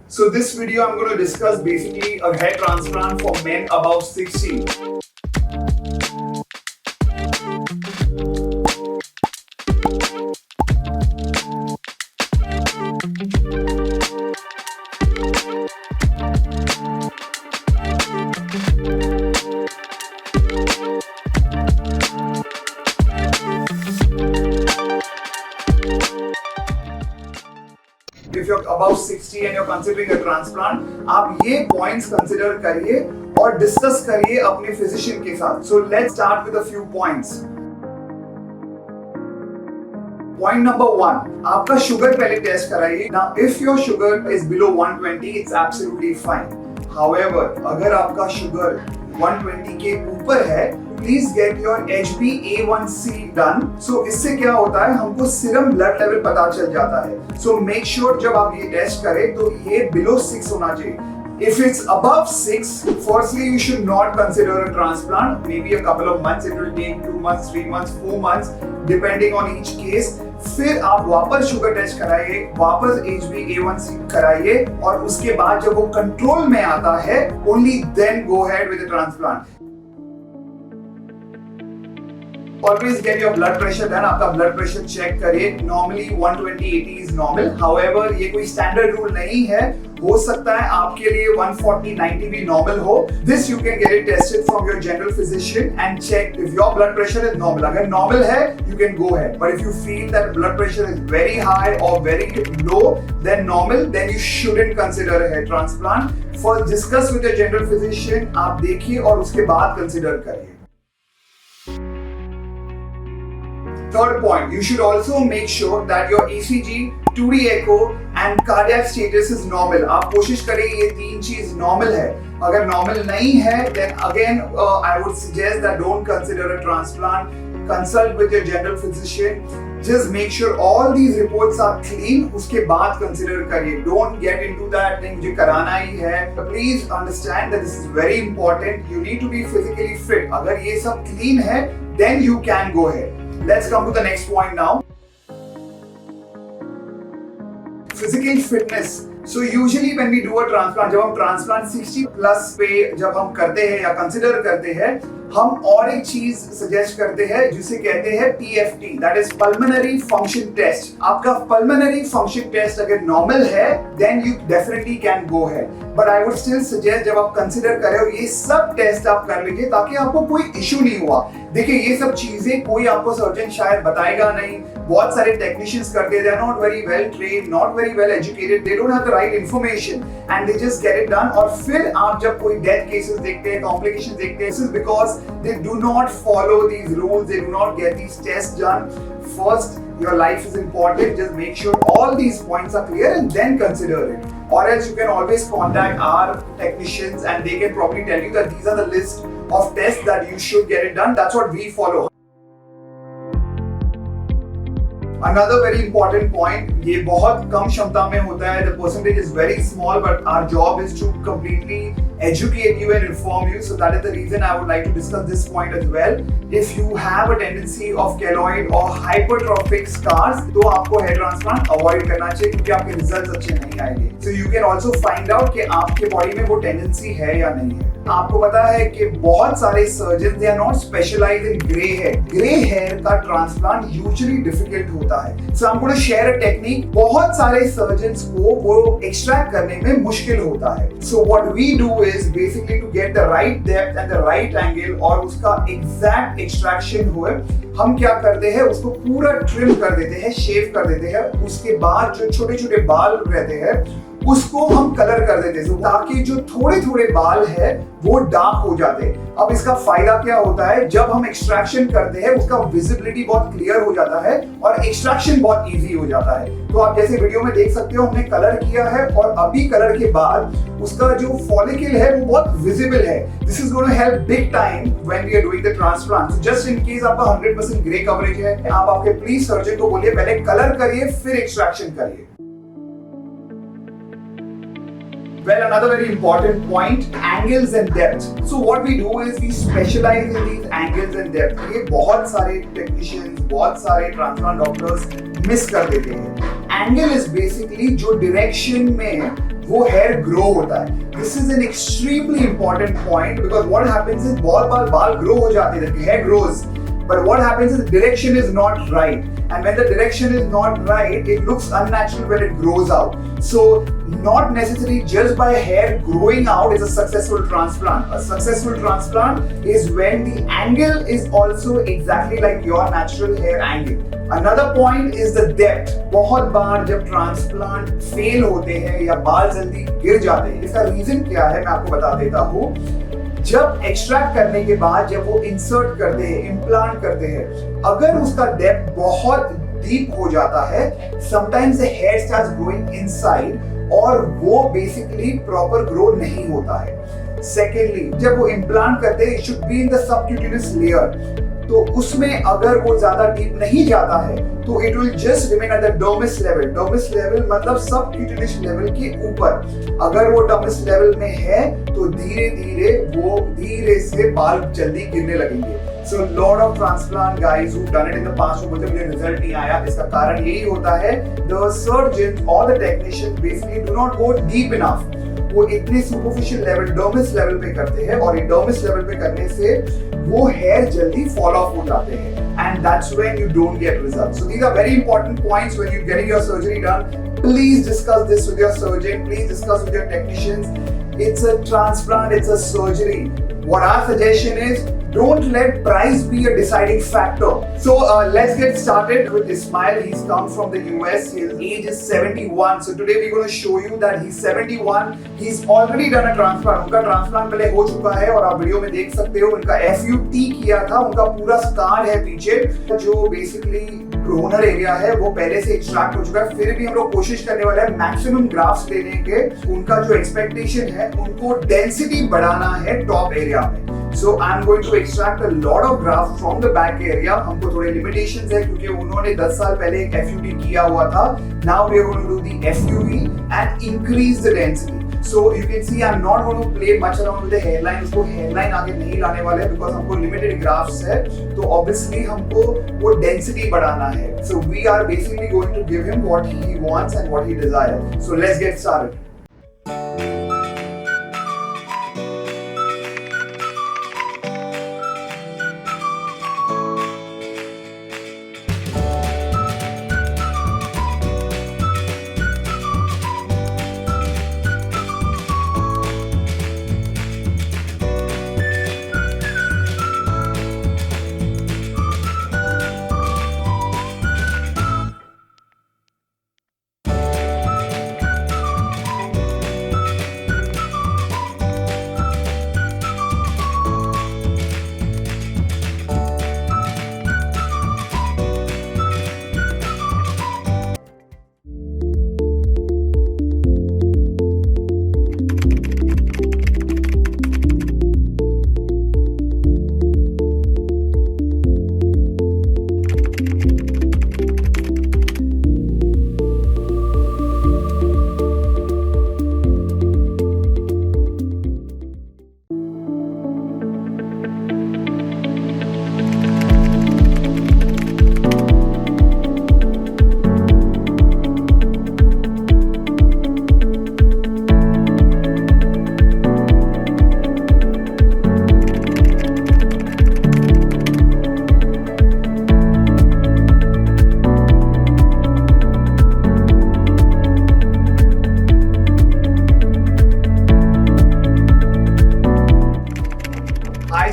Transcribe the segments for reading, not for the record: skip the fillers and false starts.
So this video I'm going to discuss basically a hair transplant for men above 60. If you're above 60 and you're considering a transplant, आप ये points consider करिए और discuss करिए अपने physician के साथ. So let's start with a few points. Point number 1, आपका sugar पहले test कराइए. Now if your sugar is below 120, it's absolutely fine. However, अगर आपका sugar 120 के ऊपर है, please get your HbA1c done. So इससे क्या होता है, हमको सीरम ब्लड लेवल पता चल जाता है. सो मेक श्योर जब आप ये टेस्ट करें तो ये बिलो 6 होना चाहिए. If it's above 6, firstly you should not consider a transplant. Maybe a couple of months, it will take 2 months, 3 months, 4 months, depending on each case. फिर आप वापस शुगर टेस्ट कराइए, वापस HbA1c कराइए और उसके बाद जब वो कंट्रोल में आता है, only then go ahead with the transplant. Always get your blood pressure done. आपका blood pressure check करिए. Normally 120/80 is normal. However, ये कोई standard rule नहीं है. हो सकता है आपके लिए 140/90 भी normal हो. This you can get it tested from your general physician and check if your blood pressure is normal. अगर normal है, you can go ahead. But if you feel that blood pressure is very high or very low than normal, then you shouldn't consider a hair transplant. First discuss with your general physician. आप देखिए और उसके बाद consider करिए. Third point, you should also make sure that your ECG, 2D echo and cardiac status is normal. आप कोशिश करें ये तीन चीज normal है. अगर normal नहीं है, then again I would suggest that don't consider a transplant. Consult with your general physician. Just make sure all these reports are clean. उसके बाद consider करिए. Don't get into that thing मुझे कराना ही है. Please understand that this is very important. You need to be physically fit. अगर ये सब clean है, then you can go ahead. Let's come to the next point now. Physical fitness. So usually when we do a transplant, जब हम transplant 60 plus पे जब हम करते हैं या consider करते हैं, हम और एक चीज सजेस्ट करते हैं जिसे कहते हैं PFT, that is pulmonary function test. आपका pulmonary function test अगर normal है, then you definitely can go ahead. But I would still suggest जब आप consider करें और ये सब टेस्ट आप कर लीजिए ताकि आपको कोई इशू नहीं हुआ. देखिए ये सब चीजें कोई आपको सर्जन शायद बताएगा नहीं. बहुत सारे टेक्नीशियंस करते हैं, they are not very well trained, not very well educated, they don't have the right information and they just get it done. और फिर आप जब कोई डेथ केसेस देखते हैं, कॉम्प्लिकेशंस देखते हैं, this is because they do not follow these rules, they do not get these tests done. First, your life is important. Just make sure all these points are clear and then consider it. Or else you can always contact our technicians and they can probably tell you that these are the list of tests that you should get it done. That's what we follow. Another very important point, ये बहुत कम क्षमता में होता है. The percentage is very small, but our job is to completely educate you and inform you. So that is the reason I would like to discuss this point as well. If you have a tendency of keloid or hypertrophic scars, तो आपको hair transplant avoid करना चाहिए क्योंकि आपके results अच्छे नहीं आएंगे. So you can also find out कि आपके body में वो tendency है या नहीं है. आपको पता है कि बहुत सारे surgeons they are not specialized in grey hair. Grey hair का transplant usually difficult होता है. So I'm going to share a technique. बहुत सारे surgeons को वो extract करने में मुश्किल होता है. So what we do is basically to get the right depth and the right angle और उसका exact extraction हुए, हम क्या करते हैं उसको पूरा ट्रिम कर देते हैं, शेव कर देते हैं. उसके बाद जो छोटे छोटे बाल रहते हैं उसको हम कलर कर देते हैं ताकि जो थोड़े थोड़े बाल है वो डार्क हो जाते हैं. अब इसका फायदा क्या होता है, जब हम एक्सट्रैक्शन करते हैं उसका विजिबिलिटी बहुत क्लियर हो जाता है और एक्सट्रैक्शन बहुत इजी हो जाता है. तो आप जैसे वीडियो में देख सकते हो हमने कलर किया है और अभी कलर के बाद उसका जो फॉलिकल है वो बहुत विजिबल है. This is going to help big time when we are doing the transplant. So just in case आपका 100% ग्रे कवरेज है, आप आपके प्लीज सर्जन को बोलिए पहले कलर करिए फिर एक्सट्रैक्शन करिए. Well, another very important point, angles and depth. So what we do is we specialize in these angles and depth. ये बहुत सारे technicians, बहुत सारे transplant doctors miss कर देते हैं. Angle is basically जो direction में वो हेयर ग्रो होता है. This is an extremely important point because what happens is बहुत बाल ग्रो हो जाते हैं, hair grows, but what happens is the direction is not right, and when the direction is not right it looks unnatural when it grows out. So not necessarily just by hair growing out is a successful transplant. A successful transplant is when the angle is also exactly like your natural hair angle. Another point is the depth. बहुत बार जब transplant fail होते हैं या बाल जल्दी गिर जाते हैं, इसका रीजन क्या है मैं आपको बता देता हूँ. जब एक्सट्रैक्ट करने के बाद जब वो इंसर्ट करते हैं, इम्प्लांट करते हैं, अगर उसका डेप्थ बहुत डीप हो जाता है, sometimes the hair starts growing inside और वो बेसिकली प्रॉपर ग्रो नहीं होता है. सेकेंडली, जब वो इम्प्लांट करते हैं, it should be in the subcutaneous layer. तो उसमें अगर वो ज्यादा डीप नहीं जाता है तो it will just remain at the dermis level. Dermis level मतलब सबक्यूटेनियस लेवल के ऊपर. अगर वो डर्मिस लेवल में है तो धीरे धीरे से बाल जल्दी गिरने लगेंगे. So lot of transplant guys who've done it in the past वो बोलते मुझे रिजल्ट नहीं आया. इसका कारण यही होता है the surgeons or the technicians basically do not go deep enough. वो इतने सुपरफिशियल लेवल, डर्मिस लेवल पे करते हैं और डर्मिस लेवल पे करने से वो हेयर जल्दी फॉल ऑफ हो जाते हैं, and that's when you don't get results. So these are very important points when you're getting your surgery done. Please discuss this with your surgeon. Please discuss with your technicians. It's a transplant. It's a surgery. What our suggestion is, don't let price be a deciding factor. So let's get started with Ismail. He's come from the US. His age is 71. So today we're going to show you that he's 71. He's already done a transplant. उनका transplant पहले हो चुका है और आप video में देख सकते हो. उनका FUT किया था. उनका पूरा स्कार है पीछे जो बेसिकली डोनर एरिया है वो पहले से एक्सट्रैक्ट हो चुका है. फिर भी हम लोग कोशिश करने वाले हैं मैक्सिमम ग्राफ्ट्स लेने के. उनका जो एक्सपेक्टेशन है उनको डेंसिटी बढ़ाना है टॉप एरिया में. So I'm going to extract a lot of grafts from the back area. हमको थोड़े limitations है क्योंकि उन्होंने 10 साल पहले एक FUT किया हुआ था. Now we are going to do the FUE and increase the density. So you can see I'm not going to play much around with the hairline. उसको hairline आगे नहीं लाने वाले because हमको limited grafts है. तो obviously हमको वो density बढ़ाना है. So we are basically going to give him what he wants and what he desires. So let's get started.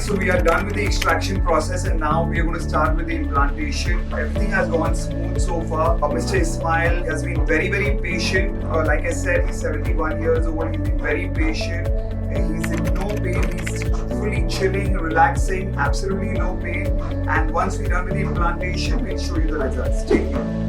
So we are done with the extraction process and now we are going to start with the implantation. Everything has gone smooth so far. Mr. Ismail has been very patient. Like I said, he's 71 years old. He's been very patient. He's in no pain. He's fully chilling, relaxing, absolutely no pain. And once we're done with the implantation, we'll show you the results. Take care.